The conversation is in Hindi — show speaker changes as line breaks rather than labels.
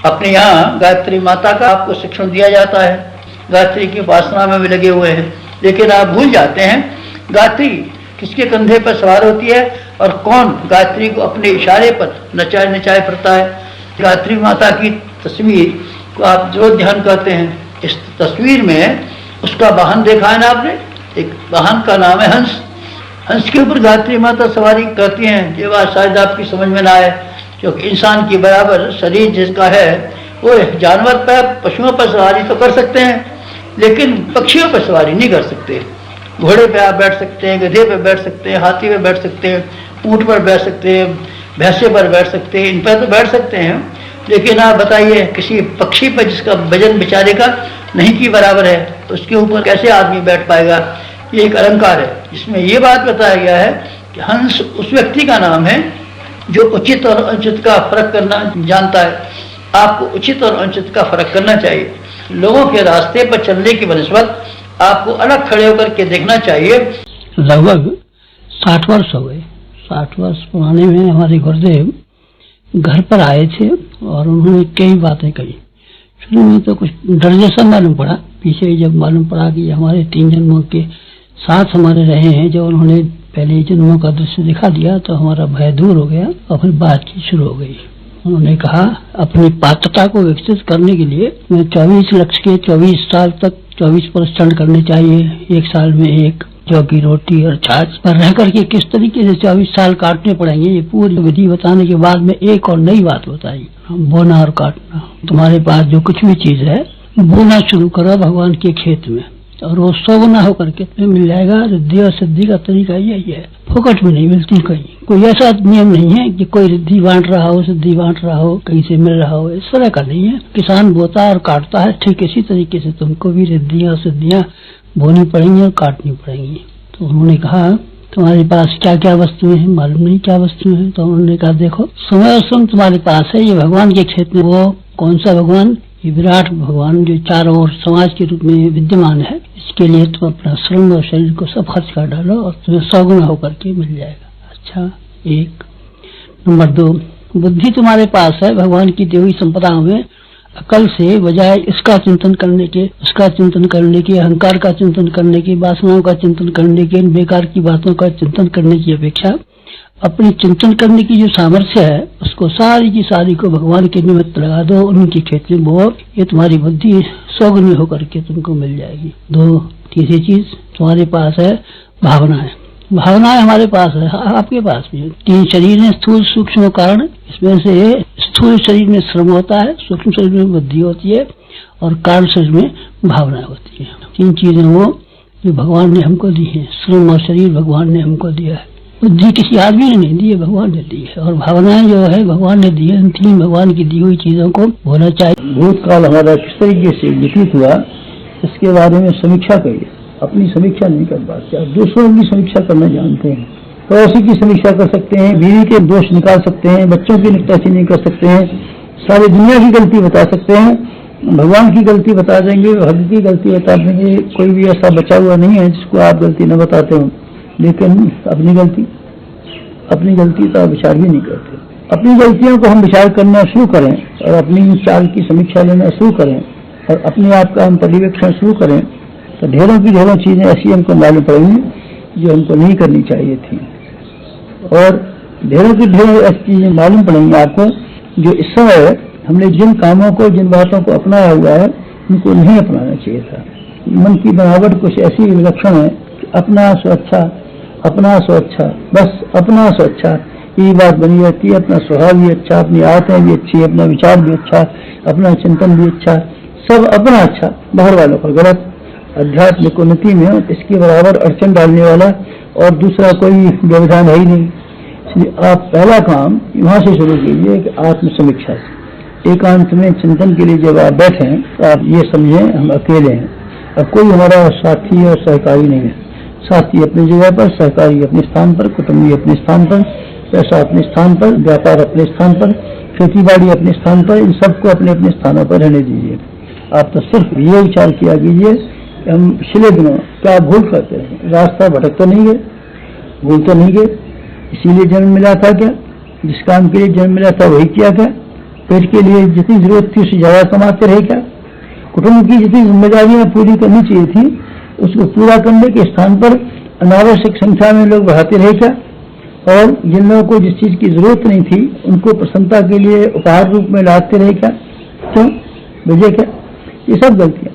अपने यहाँ गायत्री माता का आपको शिक्षण दिया जाता है, गायत्री की उपासना में भी लगे हुए हैं, लेकिन आप भूल जाते हैं गायत्री किसके कंधे पर सवार होती है और कौन गायत्री को अपने इशारे पर नचाए नचाए फिरता है। गायत्री माता की तस्वीर को आप जो ध्यान करते हैं, इस तस्वीर में उसका वाहन देखा है ना आपने, एक वाहन का नाम है हंस। हंस के ऊपर गायत्री माता सवारी करती हैं। ये बात शायद आपकी समझ में ना आए, क्योंकि इंसान के बराबर शरीर जिसका है वो जानवर पर, पशुओं पर सवारी तो कर सकते हैं, लेकिन पक्षियों पर सवारी नहीं कर सकते। घोड़े पे आप बैठ सकते हैं, गधे पे बैठ सकते हैं, हाथी पे बैठ सकते हैं, ऊँट पर बैठ सकते हैं, भैंसे पर बैठ सकते हैं, इन पर तो बैठ सकते हैं, लेकिन आप बताइए किसी पक्षी पर जिसका वजन बेचारे का नहीं की बराबर है, तो उसके ऊपर कैसे आदमी बैठ पाएगा। ये एक अलंकार है जिसमें ये बात बताया गया है कि हंस उस व्यक्ति का नाम है जो उचित और अनुचित का फर्क करना जानता है। आपको उचित और अनुचित का फर्क करना चाहिए। लोगों के रास्ते पर चलने की बनस्बत आपको अलग खड़े होकर के देखना चाहिए।
लगभग 60 वर्ष हो गए। 60 वर्ष पुराने में हमारे गुरुदेव घर पर आए थे और उन्होंने कई बातें कही। शुरू में तो कुछ डर जैसा मालूम पड़ा, पीछे जब मालूम पड़ा कि हमारे 3 जन्मों के साथ हमारे रहे हैं, जब उन्होंने पहले जन्मों का दृश्य दिखा दिया तो हमारा भय दूर हो गया और फिर बातचीत शुरू हो गई। उन्होंने कहा अपनी पात्रता को विकसित करने के लिए मैं 24 लक्ष्य के 24 साल तक 24 परिश्रम करने चाहिए। 1 साल में 1 जौ की रोटी और छाछ पर रह करके किस तरीके से 24 साल काटने पड़ेंगे, ये पूरी विधि बताने के बाद में एक और नई बात बताई, बोना और काटना। तुम्हारे पास जो कुछ भी चीज है बोना शुरू करो भगवान के खेत में और वो 100 गुना होकर के तुम्हें मिल जाएगा। रिद्धि और सिद्धि का तरीका यही है, फोकट में नहीं मिलती कहीं। कोई ऐसा नियम नहीं है कि कोई रिद्धि बांट रहा हो, सिद्धि बांट रहा हो, कहीं से मिल रहा हो, इस तरह का नहीं है। किसान बोता और काटता है, ठीक इसी तरीके से तुमको भी रिद्धियां और सिद्धियां बोनी पड़ेंगी और काटनी पड़ेंगी। तो उन्होंने कहा तुम्हारे पास क्या क्या वस्तुएं हैं, मालूम नहीं क्या वस्तुएं हैं। तो उन्होंने कहा देखो समय और श्रम तुम्हारे पास है, ये भगवान के क्षेत्र में। वो कौन सा भगवान? ये विराट भगवान जो चारों ओर समाज के रूप में विद्यमान है। इसके लिए तुम अपना श्रम और शरीर को सब खर्च कर डालो और तुम्हें 100 गुना होकर के मिल जाएगा। अच्छा, 1 नंबर 2 बुद्धि तुम्हारे पास है भगवान की दी हुई संपदाओं में। अकल से बजाय इसका चिंतन करने के, उसका चिंतन करने के, अहंकार का चिंतन करने के, वासनाओं का चिंतन करने के, बेकार की बातों का चिंतन करने की अपेक्षा अपनी चिंतन करने की जो सामर्थ्य है उसको सारी की सारी को भगवान के निमित्त लगा दो, उनकी खेती में बोओ। ये तुम्हारी बुद्धि 100 गुनी होकर के तुमको मिल जाएगी। 2 तीसरी चीज तुम्हारे पास है भावनाएं। भावनाएं हमारे पास है, आपके पास भी है। 3 शरीर है, स्थूल सूक्ष्म कारण। इसमें से स्थूल शरीर में श्रम होता है, सूक्ष्म शरीर में बुद्धि होती है और कारण शरीर में भावनाएं होती है। 3 चीजें वो जो भगवान ने हमको दी है। श्रम और शरीर भगवान ने हमको दिया है, बुद्धि किसी आदमी ने नहीं दी है, भगवान ने दी है। और भावनाएं जो है भगवान ने दी है। इन 3 भगवान की दी हुई चीजों को होना चाहिए।
भूतकाल हमारा किस तरीके से व्यतीत हुआ इसके बारे में समीक्षा करिए। अपनी समीक्षा नहीं कर पाते, आप दूसरों की समीक्षा करना जानते हैं। पड़ोसी की समीक्षा कर सकते हैं, बीवी के दोष निकाल सकते हैं, बच्चों की निकासी नहीं कर सकते हैं, सारी दुनिया की गलती बता सकते हैं, भगवान की गलती बता देंगे, भक्त की गलती बता देंगे। कोई भी ऐसा बचा हुआ नहीं है जिसको आप गलती न बताते हो, लेकिन अपनी गलती का विचार ही नहीं करते। अपनी गलतियों को हम विचार करना शुरू करें और अपनी चाल की समीक्षा लेना शुरू करें और अपने आप का हम पर्यवेक्षण शुरू करें तो ढेरों की ढेरों चीजें ऐसी हमको मालूम पड़ेंगी जो हमको नहीं करनी चाहिए थी, और ढेरों की ढेरों ऐसी चीजें मालूम पड़ेंगी आपको जो इस समय हमने जिन कामों को, जिन बातों को अपनाया हुआ है उनको नहीं अपनाना चाहिए था। मन की बनावट कुछ ऐसी विलक्षण है कि अपना सो अच्छा, अपना सो अच्छा, बस अपना सो अच्छा, ये बात बनी रहती है। अपना स्वभाव भी अच्छा, अपनी आदतें भी अच्छी, अपना विचार भी अच्छा, अपना चिंतन भी अच्छा, सब अपना अच्छा, बाहर वालों का गलत। आध्यात्मिक उन्नति में इसके बराबर अड़चन डालने वाला और दूसरा कोई व्यवधान है ही नहीं। इसलिए आप पहला काम वहां से शुरू कीजिए कि आत्मसमीक्षा से। एकांत में चिंतन के लिए जब आप बैठे तो आप ये समझें हम अकेले हैं, अब कोई हमारा साथी और सहकारी नहीं है। साथी अपनी जगह पर, सहकारी अपने स्थान पर, कुटुंबी अपने स्थान पर, पैसा अपने स्थान पर, व्यापार अपने स्थान पर, खेती बाड़ी अपने स्थान पर, इन सबको अपने अपने स्थानों पर रहने दीजिए। आप तो सिर्फ ये विचार किया कीजिए कि हम पिछले दिनों क्या भूल करते हैं, रास्ता भटक तो नहीं गए, भूल तो नहीं गए, इसीलिए जन्म मिला था क्या, जिस काम के लिए जन्म मिला था वही किया क्या, पेट के लिए जितनी जरूरत थी उससे ज्यादा कमाते रहे क्या? कुटुंब की जितनी जिम्मेदारियां पूरी करनी चाहिए थी उसको पूरा करने के स्थान पर अनावश्यक संख्या में लोग बढ़ाते रहे क्या? और जिन लोगों को जिस चीज की जरूरत नहीं थी उनको प्रसन्नता के लिए उपहार रूप में लाते रहे क्या? क्यों? वजह क्या? ये सब गलतियां।